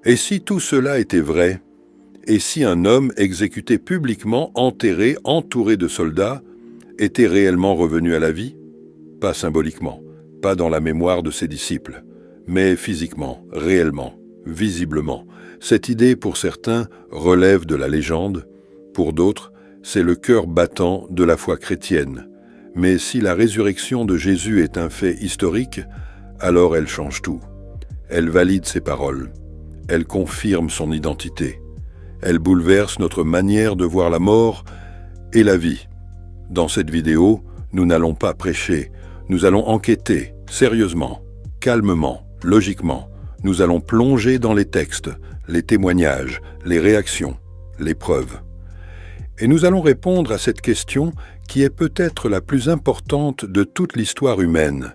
Et si tout cela était vrai, et si un homme exécuté publiquement, enterré, entouré de soldats, était réellement revenu à la vie? Pas symboliquement, pas dans la mémoire de ses disciples, mais physiquement, réellement, visiblement. Cette idée, pour certains, relève de la légende, pour d'autres, c'est le cœur battant de la foi chrétienne. Mais si la résurrection de Jésus est un fait historique, alors elle change tout. Elle valide ses paroles. Elle confirme son identité. Elle bouleverse notre manière de voir la mort et la vie. Dans cette vidéo, nous n'allons pas prêcher, nous allons enquêter, sérieusement, calmement, logiquement. Nous allons plonger dans les textes, les témoignages, les réactions, les preuves. Et nous allons répondre à cette question qui est peut-être la plus importante de toute l'histoire humaine.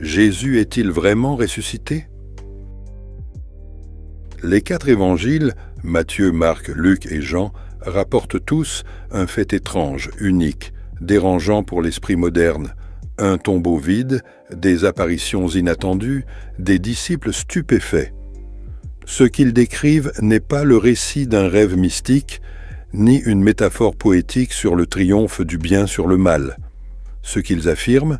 Jésus est-il vraiment ressuscité? Les 4 évangiles, Matthieu, Marc, Luc et Jean, rapportent tous un fait étrange, unique, dérangeant pour l'esprit moderne. Un tombeau vide, des apparitions inattendues, des disciples stupéfaits. Ce qu'ils décrivent n'est pas le récit d'un rêve mystique, ni une métaphore poétique sur le triomphe du bien sur le mal. Ce qu'ils affirment,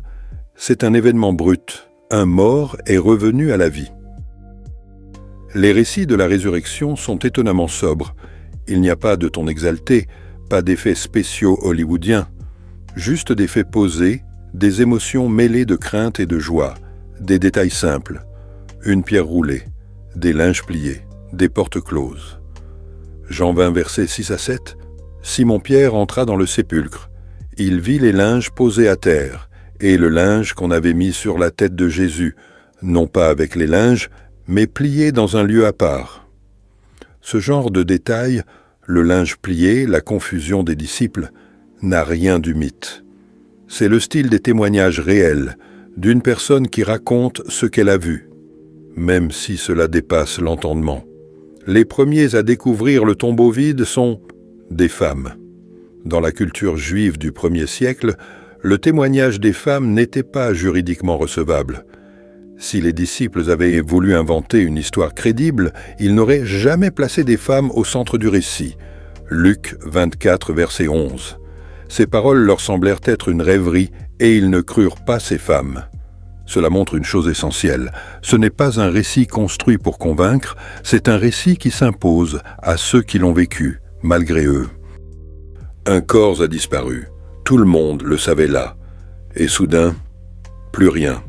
c'est un événement brut. Un mort est revenu à la vie. Les récits de la résurrection sont étonnamment sobres. Il n'y a pas de ton exalté, pas d'effets spéciaux hollywoodiens, juste des faits posés, des émotions mêlées de crainte et de joie, des détails simples, une pierre roulée, des linges pliés, des portes closes. Jean 20, versets 6 à 7, Simon-Pierre entra dans le sépulcre. Il vit les linges posés à terre, et le linge qu'on avait mis sur la tête de Jésus, non pas avec les linges, mais plié dans un lieu à part. Ce genre de détail, le linge plié, la confusion des disciples, n'a rien du mythe. C'est le style des témoignages réels, d'une personne qui raconte ce qu'elle a vu, même si cela dépasse l'entendement. Les premiers à découvrir le tombeau vide sont des femmes. Dans la culture juive du 1er siècle, le témoignage des femmes n'était pas juridiquement recevable. Si les disciples avaient voulu inventer une histoire crédible, ils n'auraient jamais placé des femmes au centre du récit. Luc 24, verset 11. Ces paroles leur semblèrent être une rêverie et ils ne crurent pas ces femmes. Cela montre une chose essentielle. Ce n'est pas un récit construit pour convaincre, c'est un récit qui s'impose à ceux qui l'ont vécu, malgré eux. Un corps a disparu. Tout le monde le savait là. Et soudain, plus rien.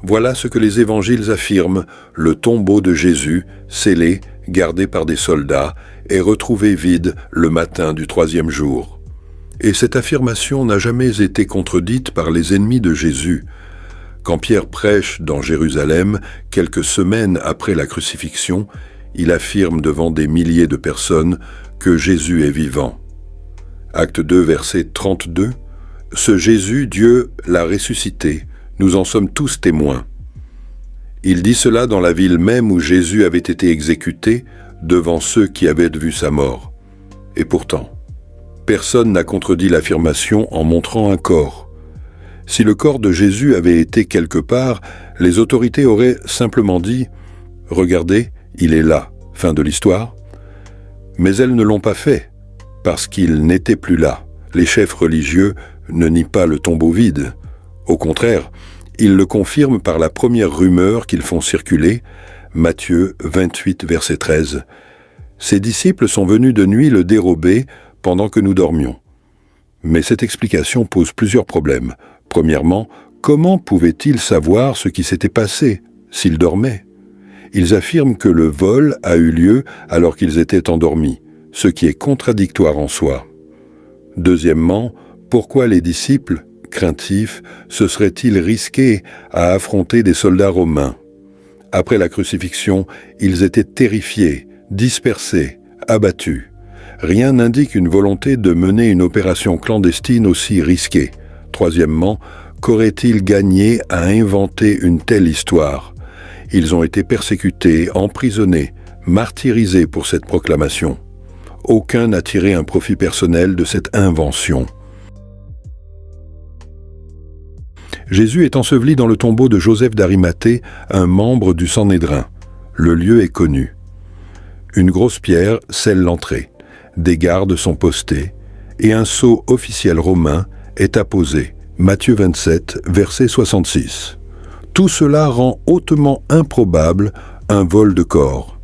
Voilà ce que les évangiles affirment, le tombeau de Jésus, scellé, gardé par des soldats, est retrouvé vide le matin du 3e jour. Et cette affirmation n'a jamais été contredite par les ennemis de Jésus. Quand Pierre prêche dans Jérusalem, quelques semaines après la crucifixion, il affirme devant des milliers de personnes que Jésus est vivant. Acte 2, verset 32, « Ce Jésus, Dieu l'a ressuscité. Nous en sommes tous témoins. » Il dit cela dans la ville même où Jésus avait été exécuté, devant ceux qui avaient vu sa mort. Et pourtant, personne n'a contredit l'affirmation en montrant un corps. Si le corps de Jésus avait été quelque part, les autorités auraient simplement dit « Regardez, il est là, fin de l'histoire ». Mais elles ne l'ont pas fait, parce qu'il n'était plus là. Les chefs religieux ne nient pas le tombeau vide. Au contraire, ils le confirment par la première rumeur qu'ils font circuler, Matthieu 28, verset 13. « Ses disciples sont venus de nuit le dérober pendant que nous dormions. » Mais cette explication pose plusieurs problèmes. Premièrement, comment pouvaient-ils savoir ce qui s'était passé s'ils dormaient? Ils affirment que le vol a eu lieu alors qu'ils étaient endormis, ce qui est contradictoire en soi. Deuxièmement, pourquoi les disciples, craintifs, se seraient-ils risqués à affronter des soldats romains? Après la crucifixion, ils étaient terrifiés, dispersés, abattus. Rien n'indique une volonté de mener une opération clandestine aussi risquée. Troisièmement, qu'auraient-ils gagné à inventer une telle histoire? Ils ont été persécutés, emprisonnés, martyrisés pour cette proclamation. Aucun n'a tiré un profit personnel de cette invention. Jésus est enseveli dans le tombeau de Joseph d'Arimathée, un membre du Sanhédrin. Le lieu est connu. Une grosse pierre scelle l'entrée. Des gardes sont postés et un sceau officiel romain est apposé. Matthieu 27, verset 66. Tout cela rend hautement improbable un vol de corps.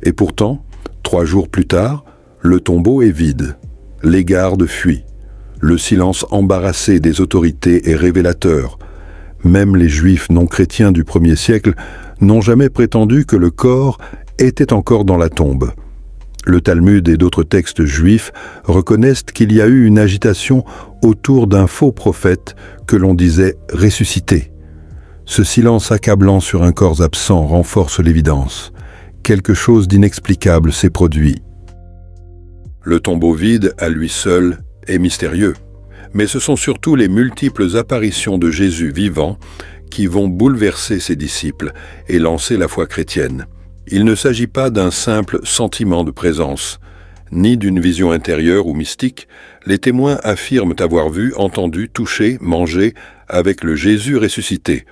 Et pourtant, 3 jours plus tard, le tombeau est vide. Les gardes fuient. Le silence embarrassé des autorités est révélateur. Même les Juifs non chrétiens du 1er siècle n'ont jamais prétendu que le corps était encore dans la tombe. Le Talmud et d'autres textes juifs reconnaissent qu'il y a eu une agitation autour d'un faux prophète que l'on disait ressuscité. Ce silence accablant sur un corps absent renforce l'évidence. Quelque chose d'inexplicable s'est produit. Le tombeau vide, à lui seul, est mystérieux. Mais ce sont surtout les multiples apparitions de Jésus vivant qui vont bouleverser ses disciples et lancer la foi chrétienne. Il ne s'agit pas d'un simple sentiment de présence, ni d'une vision intérieure ou mystique. Les témoins affirment avoir vu, entendu, touché, mangé avec le Jésus ressuscité.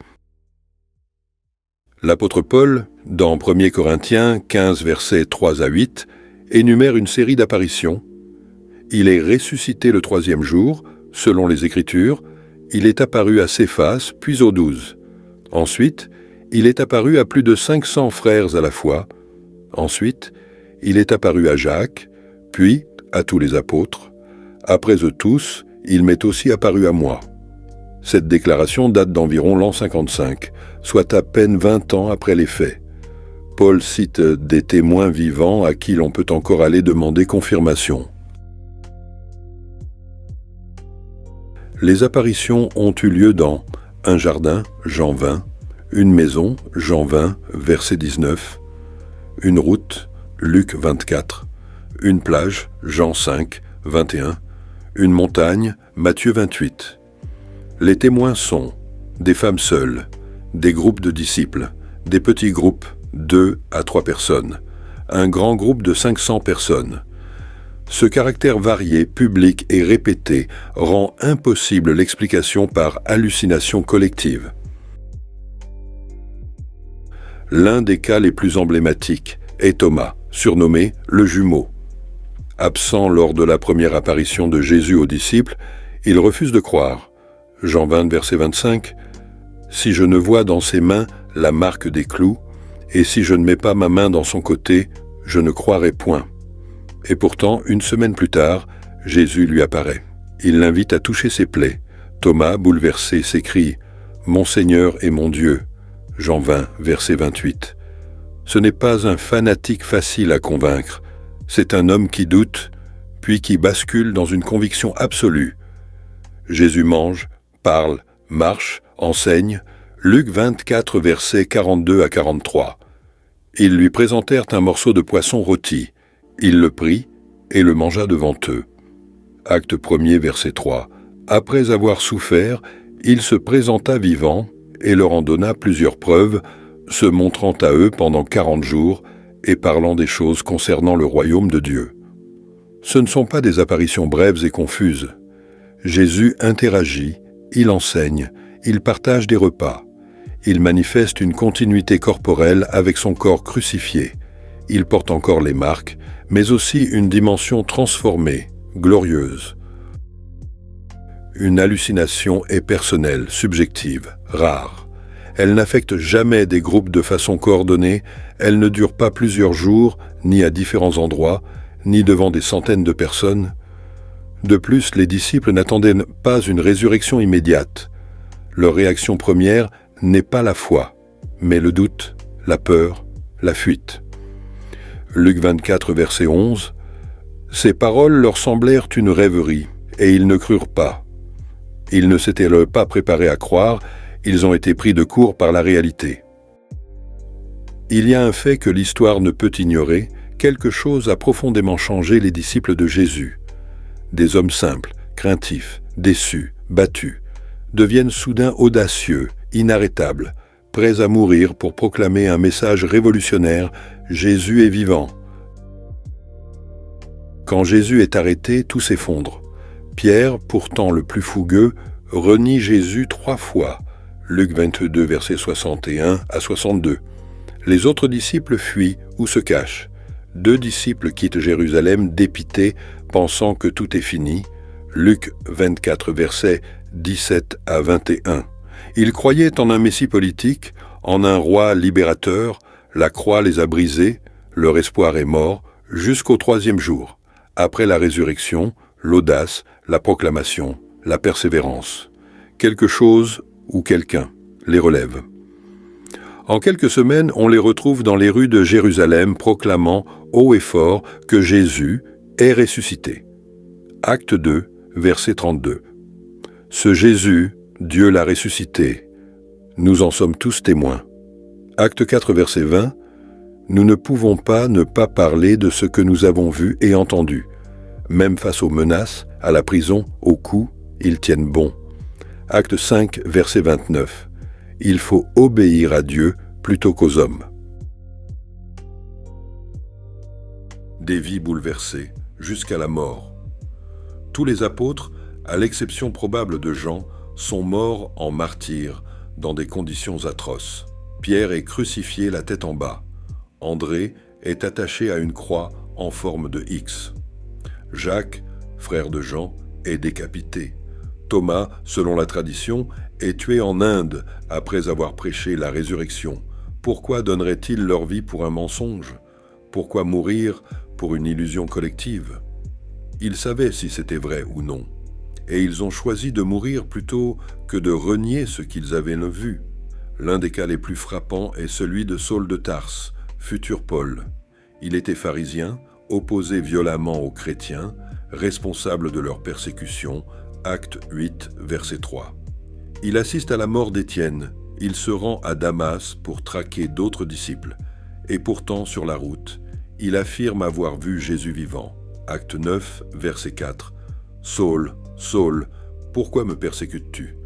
L'apôtre Paul, dans 1 Corinthiens 15, versets 3 à 8, énumère une série d'apparitions. Il est ressuscité le 3e jour, selon les Écritures. Il est apparu à Céphas, puis aux 12. Ensuite, il est apparu à plus de 500 frères à la fois. Ensuite, il est apparu à Jacques, puis à tous les apôtres. Après eux tous, il m'est aussi apparu à moi. Cette déclaration date d'environ l'an 55, soit à peine 20 ans après les faits. Paul cite des témoins vivants à qui l'on peut encore aller demander confirmation. Les apparitions ont eu lieu dans un jardin, Jean 20, une maison, Jean 20, verset 19, une route, Luc 24, une plage, Jean 5, 21, une montagne, Matthieu 28. Les témoins sont des femmes seules, des groupes de disciples, des petits groupes, 2 à 3 personnes, un grand groupe de 500 personnes. Ce caractère varié, public et répété rend impossible l'explication par hallucination collective. L'un des cas les plus emblématiques est Thomas, surnommé le jumeau. Absent lors de la première apparition de Jésus aux disciples, il refuse de croire. Jean 20, verset 25, « Si je ne vois dans ses mains la marque des clous, et si je ne mets pas ma main dans son côté, je ne croirai point. » Et pourtant, 1 semaine plus tard, Jésus lui apparaît. Il l'invite à toucher ses plaies. Thomas, bouleversé, s'écrie « Mon Seigneur et mon Dieu !» Jean 20, verset 28. Ce n'est pas un fanatique facile à convaincre. C'est un homme qui doute, puis qui bascule dans une conviction absolue. Jésus mange, parle, marche, enseigne. Luc 24, versets 42 à 43. Ils lui présentèrent un morceau de poisson rôti. Il le prit et le mangea devant eux. Acte 1er, verset 3. Après avoir souffert, il se présenta vivant et leur en donna plusieurs preuves, se montrant à eux pendant 40 jours et parlant des choses concernant le royaume de Dieu. Ce ne sont pas des apparitions brèves et confuses. Jésus interagit, il enseigne, il partage des repas. Il manifeste une continuité corporelle avec son corps crucifié. Il porte encore les marques, mais aussi une dimension transformée, glorieuse. Une hallucination est personnelle, subjective, rare. Elle n'affecte jamais des groupes de façon coordonnée, elle ne dure pas plusieurs jours, ni à différents endroits, ni devant des centaines de personnes. De plus, les disciples n'attendaient pas une résurrection immédiate. Leur réaction première n'est pas la foi, mais le doute, la peur, la fuite. Luc 24, verset 11. « Ces paroles leur semblèrent une rêverie, et ils ne crurent pas. Ils ne s'étaient pas préparés à croire, ils ont été pris de court par la réalité. » Il y a un fait que l'histoire ne peut ignorer, quelque chose a profondément changé les disciples de Jésus. Des hommes simples, craintifs, déçus, battus, deviennent soudain audacieux, inarrêtables, prêts à mourir pour proclamer un message révolutionnaire, Jésus est vivant. Quand Jésus est arrêté, tout s'effondre. Pierre, pourtant le plus fougueux, renie Jésus 3 fois. Luc 22, versets 61 à 62. Les autres disciples fuient ou se cachent. 2 disciples quittent Jérusalem dépités, pensant que tout est fini. Luc 24, versets 17 à 21. Ils croyaient en un Messie politique, en un roi libérateur. La croix les a brisés, leur espoir est mort, jusqu'au 3e jour. Après la résurrection, l'audace, la proclamation, la persévérance. Quelque chose ou quelqu'un les relève. En quelques semaines, on les retrouve dans les rues de Jérusalem proclamant haut et fort que Jésus est ressuscité. Acte 2, verset 32. Ce Jésus, Dieu l'a ressuscité. Nous en sommes tous témoins. Acte 4, verset 20. Nous ne pouvons pas ne pas parler de ce que nous avons vu et entendu. Même face aux menaces, à la prison, aux coups, ils tiennent bon. Acte 5, verset 29. Il faut obéir à Dieu plutôt qu'aux hommes. Des vies bouleversées, jusqu'à la mort. Tous les apôtres, à l'exception probable de Jean, sont morts en martyrs, dans des conditions atroces. Pierre est crucifié la tête en bas. André est attaché à une croix en forme de X. Jacques, frère de Jean, est décapité. Thomas, selon la tradition, est tué en Inde après avoir prêché la résurrection. Pourquoi donneraient-ils leur vie pour un mensonge? Pourquoi mourir pour une illusion collective? Ils savaient si c'était vrai ou non, et ils ont choisi de mourir plutôt que de renier ce qu'ils avaient vu. L'un des cas les plus frappants est celui de Saul de Tarse, futur Paul. Il était pharisien, opposé violemment aux chrétiens, responsable de leur persécution, Acte 8, verset 3. Il assiste à la mort d'Étienne, il se rend à Damas pour traquer d'autres disciples, et pourtant sur la route, il affirme avoir vu Jésus vivant. Acte 9, verset 4. Saul, Saul, pourquoi me persécutes-tu?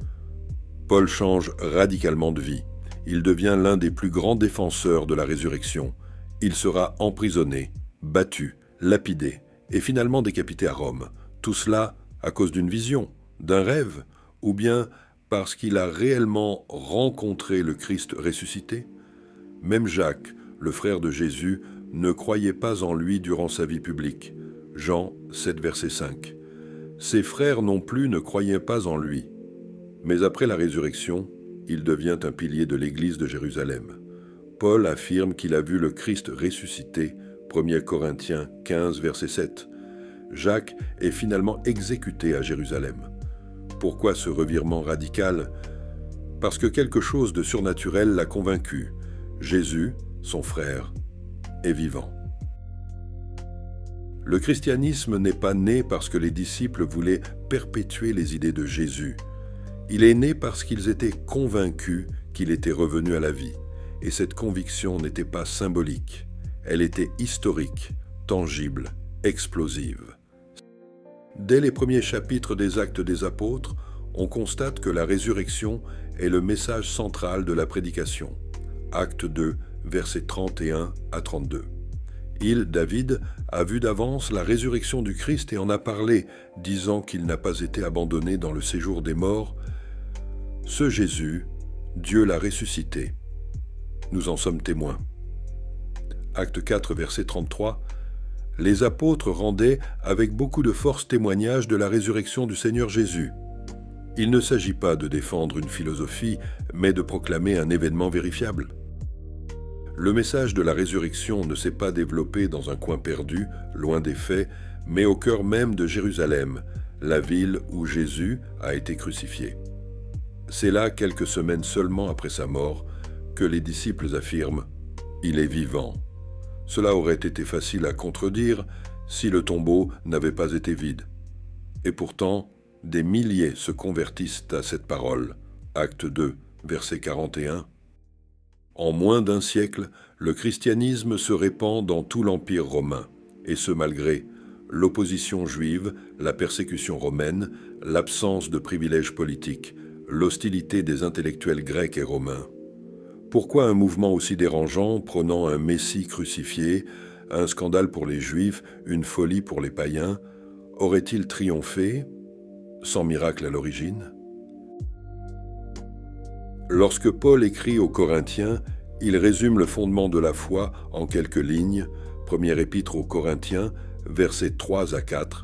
Paul change radicalement de vie. Il devient l'un des plus grands défenseurs de la résurrection. Il sera emprisonné, battu, lapidé et finalement décapité à Rome. Tout cela à cause d'une vision, d'un rêve, ou bien parce qu'il a réellement rencontré le Christ ressuscité? Même Jacques, le frère de Jésus, ne croyait pas en lui durant sa vie publique. Jean 7, verset 5. Ses frères non plus ne croyaient pas en lui. Mais après la résurrection, il devient un pilier de l'Église de Jérusalem. Paul affirme qu'il a vu le Christ ressuscité, 1 Corinthiens 15, verset 7. Jacques est finalement exécuté à Jérusalem. Pourquoi ce revirement radical? Parce que quelque chose de surnaturel l'a convaincu. Jésus, son frère, est vivant. Le christianisme n'est pas né parce que les disciples voulaient perpétuer les idées de Jésus. Il est né parce qu'ils étaient convaincus qu'il était revenu à la vie. Et cette conviction n'était pas symbolique. Elle était historique, tangible, explosive. Dès les premiers chapitres des Actes des Apôtres, on constate que la résurrection est le message central de la prédication. Acte 2, versets 31 à 32. Il, David, a vu d'avance la résurrection du Christ et en a parlé, disant qu'il n'a pas été abandonné dans le séjour des morts. Ce Jésus, Dieu l'a ressuscité. Nous en sommes témoins. Acte 4, verset 33. Les apôtres rendaient avec beaucoup de force témoignage de la résurrection du Seigneur Jésus. Il ne s'agit pas de défendre une philosophie, mais de proclamer un événement vérifiable. Le message de la résurrection ne s'est pas développé dans un coin perdu, loin des faits, mais au cœur même de Jérusalem, la ville où Jésus a été crucifié. C'est là, quelques semaines seulement après sa mort, que les disciples affirment « Il est vivant ». Cela aurait été facile à contredire si le tombeau n'avait pas été vide. Et pourtant, des milliers se convertissent à cette parole. Acte 2, verset 41. En moins d'un siècle, le christianisme se répand dans tout l'Empire romain, et ce malgré l'opposition juive, la persécution romaine, l'absence de privilèges politiques, l'hostilité des intellectuels grecs et romains. Pourquoi un mouvement aussi dérangeant, prônant un Messie crucifié, un scandale pour les Juifs, une folie pour les païens, aurait-il triomphé, sans miracle à l'origine? Lorsque Paul écrit aux Corinthiens, il résume le fondement de la foi en quelques lignes, Première épître aux Corinthiens, versets 3 à 4.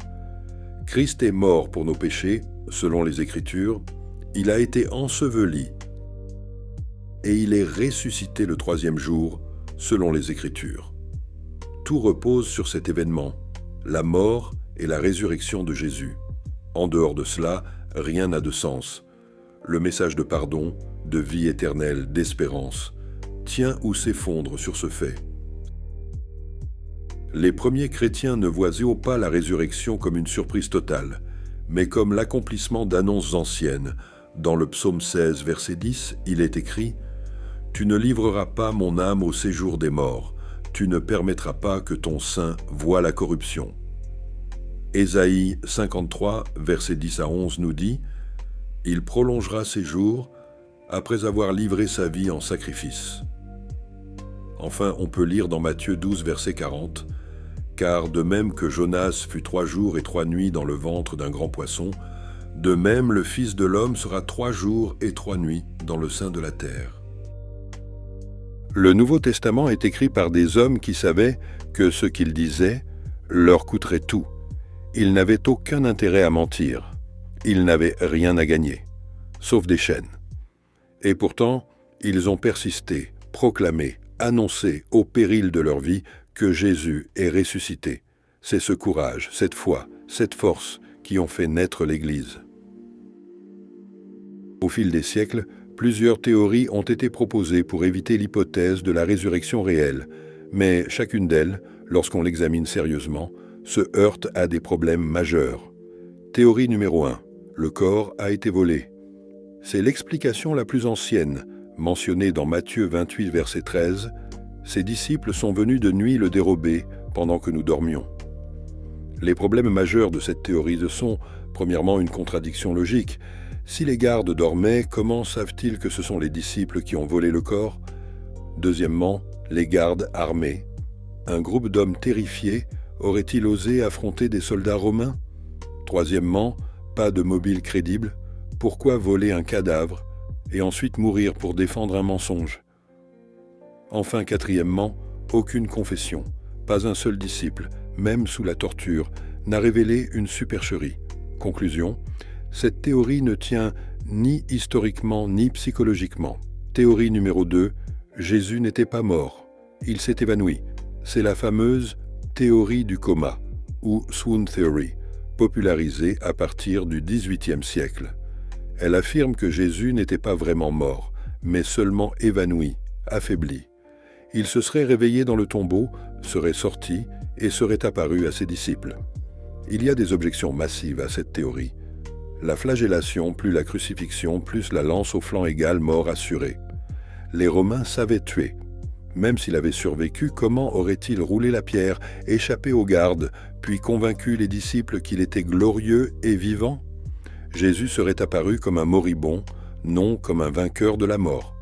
Christ est mort pour nos péchés, selon les Écritures, il a été enseveli, et il est ressuscité le troisième jour, selon les Écritures. Tout repose sur cet événement, la mort et la résurrection de Jésus. En dehors de cela, rien n'a de sens. Le message de pardon, de vie éternelle, d'espérance, tient ou s'effondre sur ce fait. Les premiers chrétiens ne voient pas la résurrection comme une surprise totale, mais comme l'accomplissement d'annonces anciennes. Dans le psaume 16, verset 10, il est écrit « Tu ne livreras pas mon âme au séjour des morts, tu ne permettras pas que ton sein voie la corruption. » Ésaïe 53, verset 10 à 11 nous dit « Il prolongera ses jours après avoir livré sa vie en sacrifice. » Enfin, on peut lire dans Matthieu 12, verset 40 « Car de même que Jonas fut 3 jours et 3 nuits dans le ventre d'un grand poisson, de même le Fils de l'homme sera 3 jours et 3 nuits dans le sein de la terre. » Le Nouveau Testament est écrit par des hommes qui savaient que ce qu'ils disaient leur coûterait tout. Ils n'avaient aucun intérêt à mentir. Ils n'avaient rien à gagner, sauf des chaînes. Et pourtant, ils ont persisté, proclamé, annoncé au péril de leur vie que Jésus est ressuscité. C'est ce courage, cette foi, cette force qui ont fait naître l'Église. Au fil des siècles, plusieurs théories ont été proposées pour éviter l'hypothèse de la résurrection réelle, mais chacune d'elles, lorsqu'on l'examine sérieusement, se heurte à des problèmes majeurs. Théorie numéro 1. Le corps a été volé. C'est l'explication la plus ancienne, mentionnée dans Matthieu 28, verset 13. Ses disciples sont venus de nuit le dérober pendant que nous dormions. Les problèmes majeurs de cette théorie sont, premièrement, une contradiction logique. Si les gardes dormaient, comment savent-ils que ce sont les disciples qui ont volé le corps? Deuxièmement, les gardes armés. Un groupe d'hommes terrifiés aurait-il osé affronter des soldats romains? Troisièmement, pas de mobile crédible. Pourquoi voler un cadavre et ensuite mourir pour défendre un mensonge? Enfin, quatrièmement, aucune confession. Pas un seul disciple, même sous la torture, n'a révélé une supercherie. Conclusion, cette théorie ne tient ni historiquement ni psychologiquement. Théorie numéro 2, Jésus n'était pas mort, il s'est évanoui. C'est la fameuse théorie du coma, ou swoon theory, popularisée à partir du XVIIIe siècle. Elle affirme que Jésus n'était pas vraiment mort, mais seulement évanoui, affaibli. Il se serait réveillé dans le tombeau, serait sorti et serait apparu à ses disciples. Il y a des objections massives à cette théorie. La flagellation plus la crucifixion plus la lance au flanc égale mort assurée. Les Romains savaient tuer. Même s'il avait survécu, comment aurait-il roulé la pierre, échappé aux gardes, puis convaincu les disciples qu'il était glorieux et vivant? Jésus serait apparu comme un moribond, non comme un vainqueur de la mort.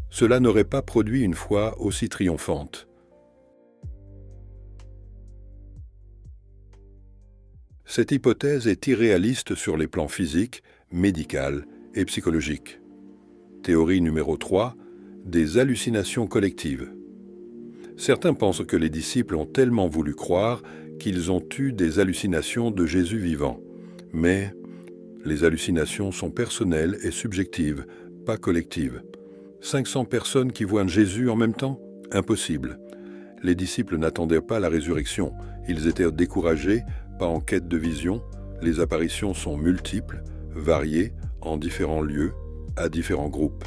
Cela n'aurait pas produit une foi aussi triomphante. Cette hypothèse est irréaliste sur les plans physiques, médical et psychologique. Théorie numéro 3, des hallucinations collectives. Certains pensent que les disciples ont tellement voulu croire qu'ils ont eu des hallucinations de Jésus vivant. Mais les hallucinations sont personnelles et subjectives, pas collectives. 500 personnes qui voient Jésus en même temps? Impossible. Les disciples n'attendaient pas la résurrection. Ils étaient découragés, pas en quête de vision. Les apparitions sont multiples, variées, en différents lieux, à différents groupes.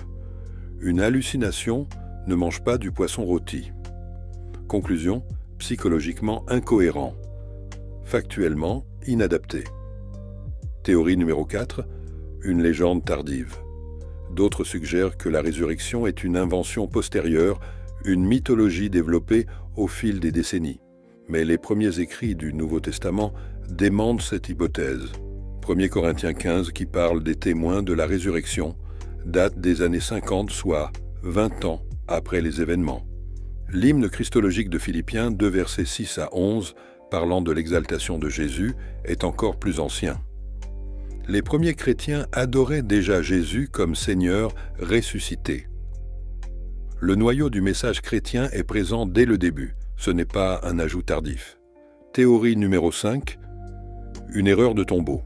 Une hallucination ne mange pas du poisson rôti. Conclusion, psychologiquement incohérent. Factuellement inadapté. Théorie numéro 4, une légende tardive. D'autres suggèrent que la résurrection est une invention postérieure, une mythologie développée au fil des décennies. Mais les premiers écrits du Nouveau Testament démentent cette hypothèse. 1 Corinthiens 15, qui parle des témoins de la résurrection, date des années 50, soit 20 ans après les événements. L'hymne christologique de Philippiens 2, versets 6 à 11, parlant de l'exaltation de Jésus, est encore plus ancien. Les premiers chrétiens adoraient déjà Jésus comme Seigneur ressuscité. Le noyau du message chrétien est présent dès le début. Ce n'est pas un ajout tardif. Théorie numéro 5. Une erreur de tombeau.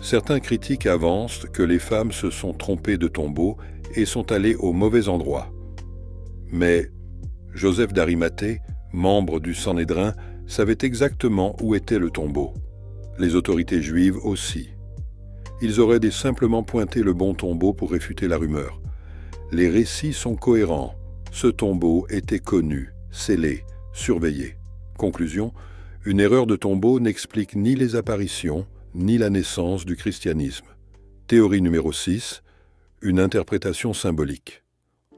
Certains critiques avancent que les femmes se sont trompées de tombeau et sont allées au mauvais endroit. Mais Joseph d'Arimathée, membre du Sanhédrin, savait exactement où était le tombeau. Les autorités juives aussi. Ils auraient simplement pointé le bon tombeau pour réfuter la rumeur. Les récits sont cohérents. Ce tombeau était connu, scellé, surveillé. Conclusion, une erreur de tombeau n'explique ni les apparitions, ni la naissance du christianisme. Théorie numéro 6. Une interprétation symbolique.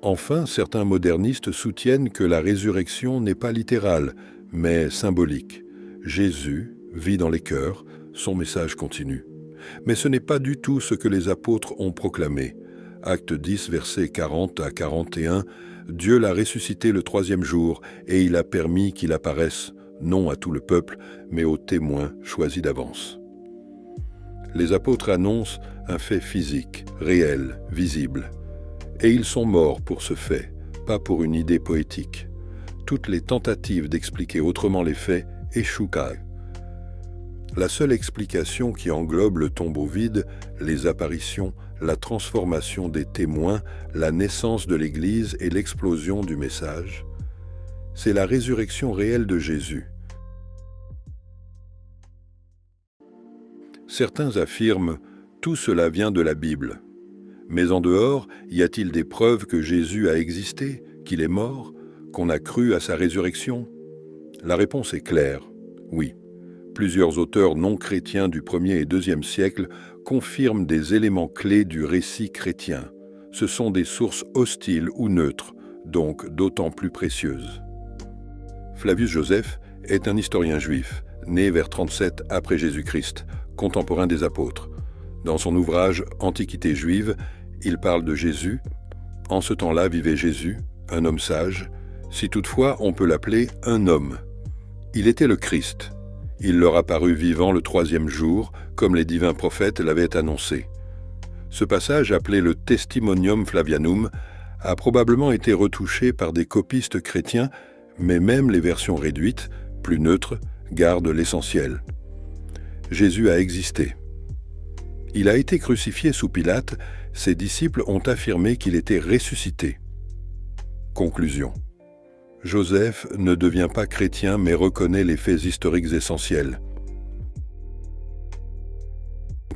Enfin, certains modernistes soutiennent que la résurrection n'est pas littérale, mais symbolique. Jésus vit dans les cœurs, son message continue. Mais ce n'est pas du tout ce que les apôtres ont proclamé. Acte 10, versets 40 à 41, Dieu l'a ressuscité le 3e jour et il a permis qu'il apparaisse, non à tout le peuple, mais aux témoins choisis d'avance. Les apôtres annoncent un fait physique, réel, visible. Et ils sont morts pour ce fait, pas pour une idée poétique. Toutes les tentatives d'expliquer autrement les faits échouent. La seule explication qui englobe le tombeau vide, les apparitions, la transformation des témoins, la naissance de l'Église et l'explosion du message, c'est la résurrection réelle de Jésus. Certains affirment « tout cela vient de la Bible ». Mais en dehors, y a-t-il des preuves que Jésus a existé, qu'il est mort, qu'on a cru à sa résurrection? La réponse est claire, oui. Plusieurs auteurs non chrétiens du 1er et 2e siècle confirment des éléments clés du récit chrétien. Ce sont des sources hostiles ou neutres, donc d'autant plus précieuses. Flavius Joseph est un historien juif, né vers 37 après Jésus-Christ, contemporain des apôtres. Dans son ouvrage « Antiquité juive », il parle de Jésus. En ce temps-là vivait Jésus, un homme sage, si toutefois on peut l'appeler un homme. Il était le Christ. Il leur apparut vivant le 3e jour, comme les divins prophètes l'avaient annoncé. Ce passage, appelé le Testimonium Flavianum, a probablement été retouché par des copistes chrétiens, mais même les versions réduites, plus neutres, gardent l'essentiel. Jésus a existé. Il a été crucifié sous Pilate, ses disciples ont affirmé qu'il était ressuscité. Conclusion. Joseph ne devient pas chrétien mais reconnaît les faits historiques essentiels.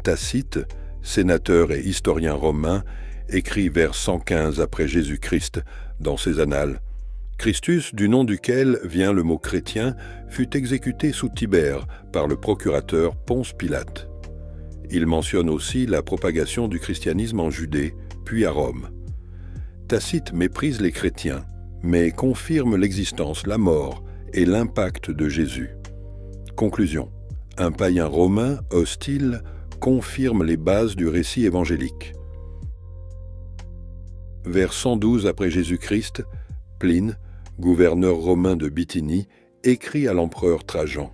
Tacite, sénateur et historien romain, écrit vers 115 après Jésus-Christ dans ses annales. Christus, du nom duquel vient le mot chrétien, fut exécuté sous Tibère par le procurateur Ponce Pilate. Il mentionne aussi la propagation du christianisme en Judée, puis à Rome. Tacite méprise les chrétiens, mais confirme l'existence, la mort et l'impact de Jésus. Conclusion. Un païen romain hostile confirme les bases du récit évangélique. Vers 112 après Jésus-Christ, Pline, gouverneur romain de Bithynie, écrit à l'empereur Trajan.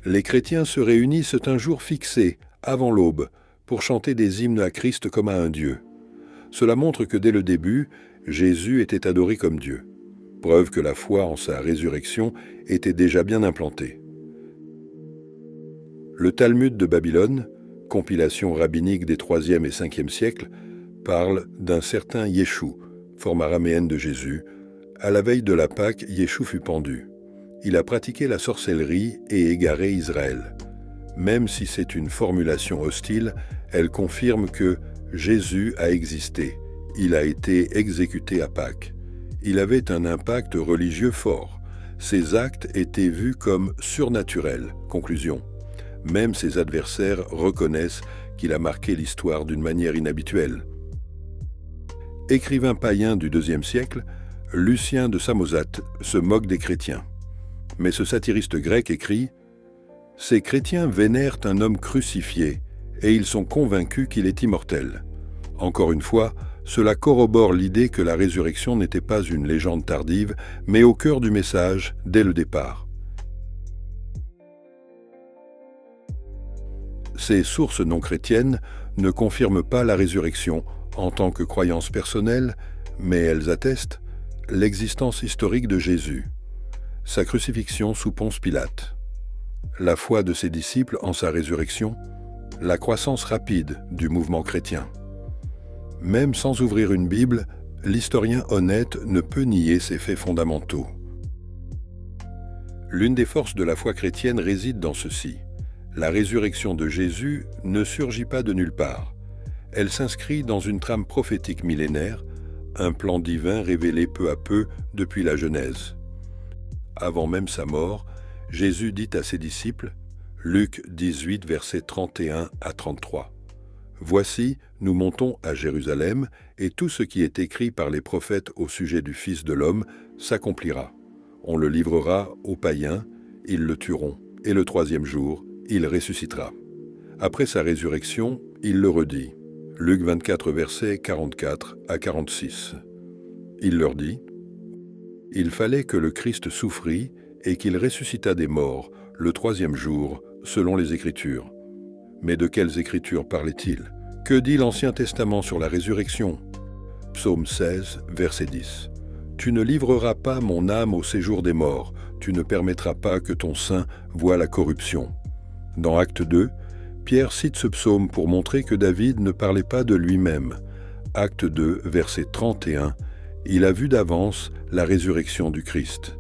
Les chrétiens se réunissent un jour fixé, avant l'aube, pour chanter des hymnes à Christ comme à un Dieu. Cela montre que dès le début, Jésus était adoré comme Dieu. Preuve que la foi en sa résurrection était déjà bien implantée. Le Talmud de Babylone, compilation rabbinique des 3e et 5e siècles, parle d'un certain Yeshua, forme araméenne de Jésus. À la veille de la Pâque, Yeshua fut pendu. Il a pratiqué la sorcellerie et égaré Israël. Même si c'est une formulation hostile, elle confirme que Jésus a existé. Il a été exécuté à Pâques. Il avait un impact religieux fort. Ses actes étaient vus comme surnaturels. Conclusion. Même ses adversaires reconnaissent qu'il a marqué l'histoire d'une manière inhabituelle. Écrivain païen du IIe siècle, Lucien de Samosate se moque des chrétiens. Mais ce satiriste grec écrit « Ces chrétiens vénèrent un homme crucifié et ils sont convaincus qu'il est immortel. » Encore une fois, cela corrobore l'idée que la résurrection n'était pas une légende tardive, mais au cœur du message dès le départ. Ces sources non chrétiennes ne confirment pas la résurrection en tant que croyance personnelle, mais elles attestent l'existence historique de Jésus. sa crucifixion sous Ponce Pilate. La foi de ses disciples en sa résurrection, la croissance rapide du mouvement chrétien. Même sans ouvrir une Bible, l'historien honnête ne peut nier ces faits fondamentaux. L'une des forces de la foi chrétienne réside dans ceci. La résurrection de Jésus ne surgit pas de nulle part. Elle s'inscrit dans une trame prophétique millénaire, un plan divin révélé peu à peu depuis la Genèse. Avant même sa mort, Jésus dit à ses disciples, Luc 18, versets 31 à 33, « Voici, nous montons à Jérusalem, et tout ce qui est écrit par les prophètes au sujet du Fils de l'homme s'accomplira. On le livrera aux païens, ils le tueront, et le troisième jour, il ressuscitera. » Après sa résurrection, il le redit. Luc 24, versets 44 à 46. Il leur dit, « Il fallait que le Christ souffrit et qu'il ressuscitât des morts le troisième jour, selon les Écritures. » Mais de quelles Écritures parlait-il? Que dit l'Ancien Testament sur la résurrection? Psaume 16, verset 10. « Tu ne livreras pas mon âme au séjour des morts, tu ne permettras pas que ton sein voie la corruption. » Dans Acte 2, Pierre cite ce psaume pour montrer que David ne parlait pas de lui-même. Acte 2, verset 31, il a vu d'avance la résurrection du Christ.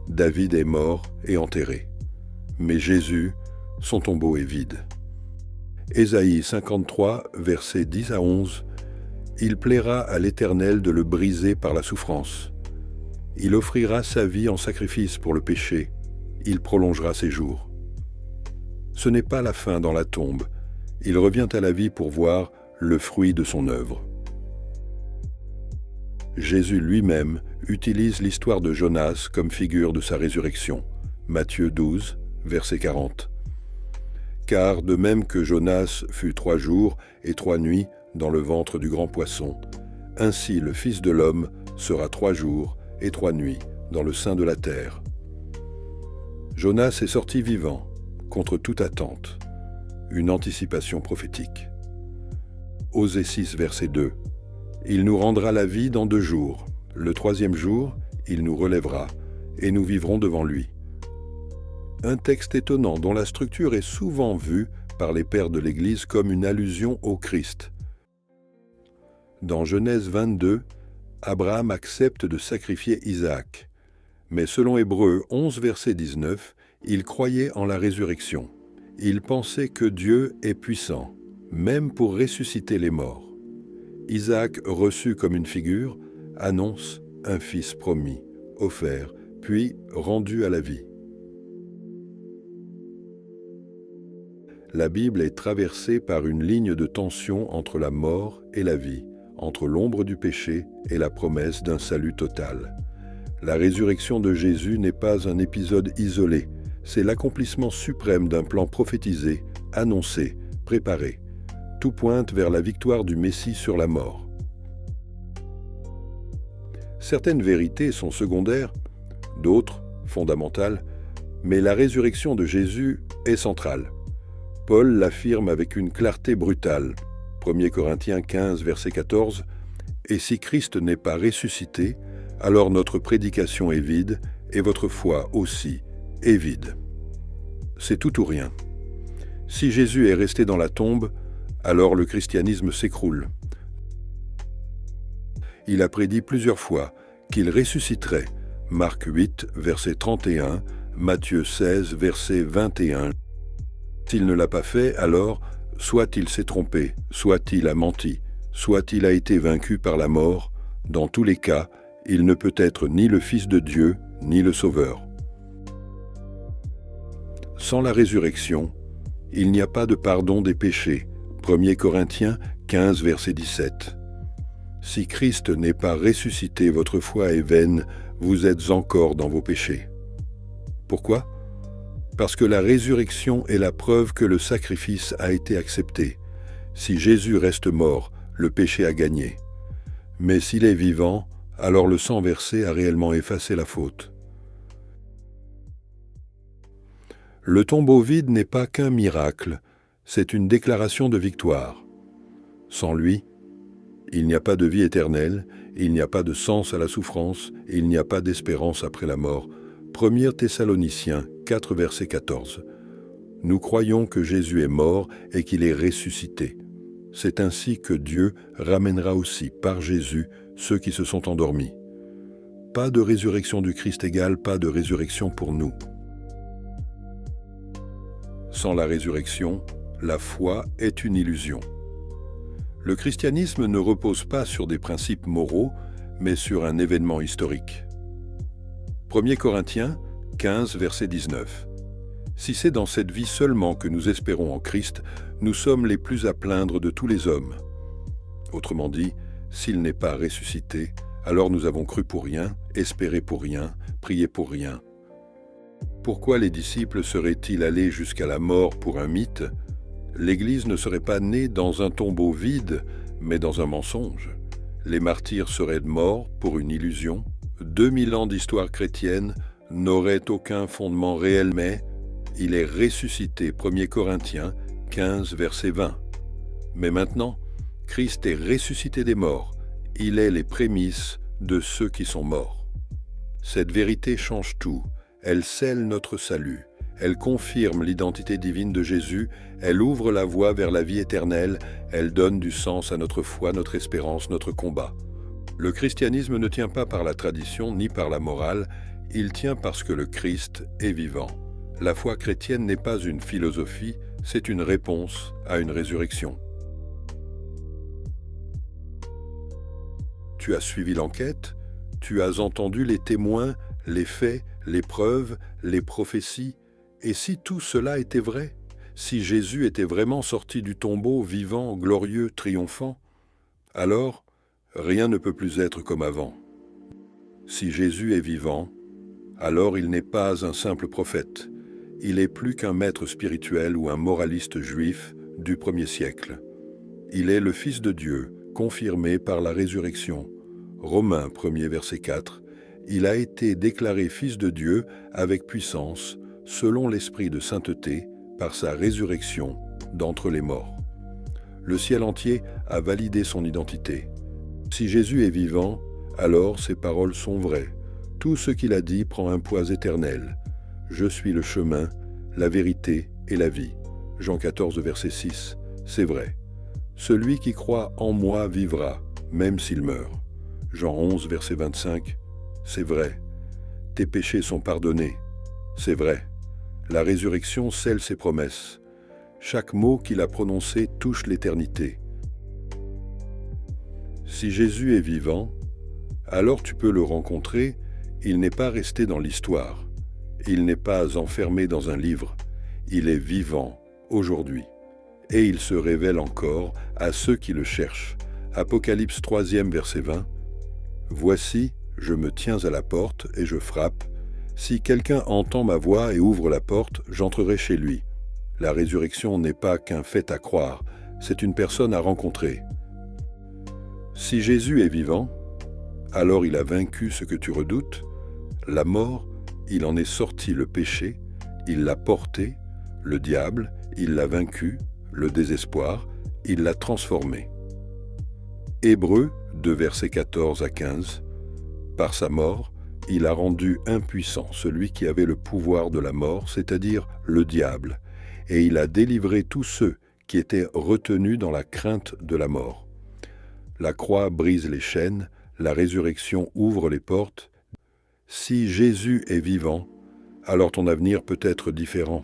David est mort et enterré. Mais Jésus, son tombeau est vide. Ésaïe 53, versets 10 à 11, il plaira à l'Éternel de le briser par la souffrance. Il offrira sa vie en sacrifice pour le péché. Il prolongera ses jours. Ce n'est pas la fin dans la tombe. Il revient à la vie pour voir le fruit de son œuvre. Jésus lui-même utilise l'histoire de Jonas comme figure de sa résurrection. Matthieu 12, verset 40. Car de même que Jonas fut 3 jours et 3 nuits dans le ventre du grand poisson, ainsi le Fils de l'homme sera 3 jours et 3 nuits dans le sein de la terre. Jonas est sorti vivant, contre toute attente, une anticipation prophétique. Osée 6, verset 2. Il nous rendra la vie dans 2 jours. Le 3e jour, il nous relèvera, et nous vivrons devant lui. Un texte étonnant dont la structure est souvent vue par les pères de l'Église comme une allusion au Christ. Dans Genèse 22, Abraham accepte de sacrifier Isaac. Mais selon Hébreux 11, verset 19, il croyait en la résurrection. Il pensait que Dieu est puissant, même pour ressusciter les morts. Isaac, reçu comme une figure, annonce un fils promis, offert, puis rendu à la vie. La Bible est traversée par une ligne de tension entre la mort et la vie, entre l'ombre du péché et la promesse d'un salut total. La résurrection de Jésus n'est pas un épisode isolé, c'est l'accomplissement suprême d'un plan prophétisé, annoncé, préparé. Tout pointe vers la victoire du Messie sur la mort. Certaines vérités sont secondaires, d'autres fondamentales, mais la résurrection de Jésus est centrale. Paul l'affirme avec une clarté brutale. 1 Corinthiens 15, verset 14, « Et si Christ n'est pas ressuscité, alors notre prédication est vide, et votre foi aussi est vide. » C'est tout ou rien. Si Jésus est resté dans la tombe, alors le christianisme s'écroule. Il a prédit plusieurs fois qu'il ressusciterait. Marc 8, verset 31, Matthieu 16, verset 21. S'il ne l'a pas fait, alors, soit il s'est trompé, soit il a menti, soit il a été vaincu par la mort. Dans tous les cas, il ne peut être ni le Fils de Dieu, ni le Sauveur. Sans la résurrection, il n'y a pas de pardon des péchés. 1 Corinthiens 15, verset 17. Si Christ n'est pas ressuscité, votre foi est vaine, vous êtes encore dans vos péchés. Pourquoi? Parce que la résurrection est la preuve que le sacrifice a été accepté. Si Jésus reste mort, le péché a gagné. Mais s'il est vivant, alors le sang versé a réellement effacé la faute. Le tombeau vide n'est pas qu'un miracle, c'est une déclaration de victoire. Sans lui, il n'y a pas de vie éternelle, il n'y a pas de sens à la souffrance, il n'y a pas d'espérance après la mort, 1 Thessaloniciens 4, verset 14. Nous croyons que Jésus est mort et qu'il est ressuscité. C'est ainsi que Dieu ramènera aussi par Jésus ceux qui se sont endormis. Pas de résurrection du Christ égale pas de résurrection pour nous. Sans la résurrection, la foi est une illusion. Le christianisme ne repose pas sur des principes moraux, mais sur un événement historique. 1 Corinthiens 15, verset 19. Si c'est dans cette vie seulement que nous espérons en Christ, nous sommes les plus à plaindre de tous les hommes. Autrement dit, s'il n'est pas ressuscité, alors nous avons cru pour rien, espéré pour rien, prié pour rien. Pourquoi les disciples seraient-ils allés jusqu'à la mort pour un mythe ? L'Église ne serait pas née dans un tombeau vide, mais dans un mensonge. Les martyrs seraient morts pour une illusion. 2000 ans d'histoire chrétienne n'auraient aucun fondement réel, mais il est ressuscité, 1 Corinthiens 15, verset 20. Mais maintenant, Christ est ressuscité des morts. Il est les prémices de ceux qui sont morts. Cette vérité change tout. Elle scelle notre salut. Elle confirme l'identité divine de Jésus. Elle ouvre la voie vers la vie éternelle. Elle donne du sens à notre foi, notre espérance, notre combat. Le christianisme ne tient pas par la tradition ni par la morale. Il tient parce que le Christ est vivant. La foi chrétienne n'est pas une philosophie, c'est une réponse à une résurrection. Tu as suivi l'enquête, tu as entendu les témoins, les faits, les preuves, les prophéties. Et si tout cela était vrai, si Jésus était vraiment sorti du tombeau, vivant, glorieux, triomphant, alors rien ne peut plus être comme avant. Si Jésus est vivant, alors il n'est pas un simple prophète. Il est plus qu'un maître spirituel ou un moraliste juif du 1er siècle. Il est le Fils de Dieu, confirmé par la résurrection. Romains 1er verset 4. Il a été déclaré Fils de Dieu avec puissance, selon l'esprit de sainteté, par sa résurrection d'entre les morts. Le ciel entier a validé son identité. Si Jésus est vivant, alors ses paroles sont vraies. Tout ce qu'il a dit prend un poids éternel. Je suis le chemin, la vérité et la vie. Jean 14, verset 6. C'est vrai. Celui qui croit en moi vivra, même s'il meurt. Jean 11, verset 25. C'est vrai. Tes péchés sont pardonnés. C'est vrai. La résurrection scelle ses promesses. Chaque mot qu'il a prononcé touche l'éternité. Si Jésus est vivant, alors tu peux le rencontrer. Il n'est pas resté dans l'histoire. Il n'est pas enfermé dans un livre. Il est vivant aujourd'hui. Et il se révèle encore à ceux qui le cherchent. Apocalypse 3e, verset 20. Voici, je me tiens à la porte et je frappe. Si quelqu'un entend ma voix et ouvre la porte, j'entrerai chez lui. La résurrection n'est pas qu'un fait à croire, c'est une personne à rencontrer. Si Jésus est vivant, alors il a vaincu ce que tu redoutes, la mort, il en est sorti le péché, il l'a porté, le diable, il l'a vaincu, le désespoir, il l'a transformé. Hébreux 2 versets 14 à 15. Par sa mort, il a rendu impuissant celui qui avait le pouvoir de la mort, c'est-à-dire le diable, et il a délivré tous ceux qui étaient retenus dans la crainte de la mort. La croix brise les chaînes, la résurrection ouvre les portes. Si Jésus est vivant, alors ton avenir peut être différent.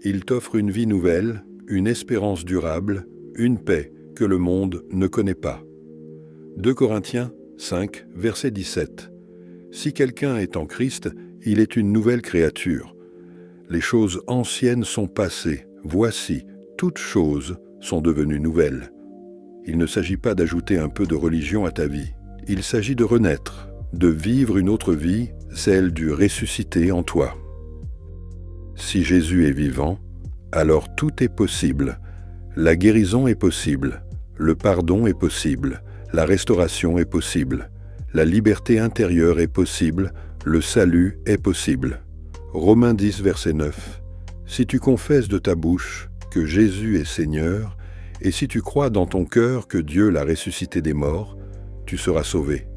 Il t'offre une vie nouvelle, une espérance durable, une paix que le monde ne connaît pas. 2 Corinthiens 5, verset 17. Si quelqu'un est en Christ, il est une nouvelle créature. Les choses anciennes sont passées. Voici, toutes choses sont devenues nouvelles. Il ne s'agit pas d'ajouter un peu de religion à ta vie. Il s'agit de renaître, de vivre une autre vie, celle du ressuscité en toi. Si Jésus est vivant, alors tout est possible. La guérison est possible, le pardon est possible, la restauration est possible, la liberté intérieure est possible, le salut est possible. Romains 10, verset 9. Si tu confesses de ta bouche que Jésus est Seigneur, et si tu crois dans ton cœur que Dieu l'a ressuscité des morts, tu seras sauvé.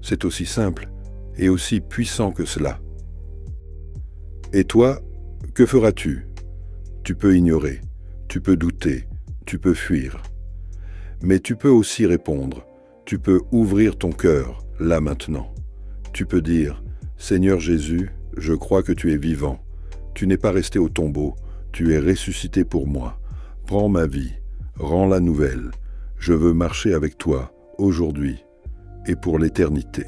C'est aussi simple et aussi puissant que cela. Et toi, que feras-tu? Tu peux ignorer, tu peux douter, tu peux fuir. Mais tu peux aussi répondre, tu peux ouvrir ton cœur, là maintenant. Tu peux dire, Seigneur Jésus, je crois que tu es vivant. Tu n'es pas resté au tombeau, tu es ressuscité pour moi. Prends ma vie, rends-la nouvelle. Je veux marcher avec toi, aujourd'hui et pour l'éternité.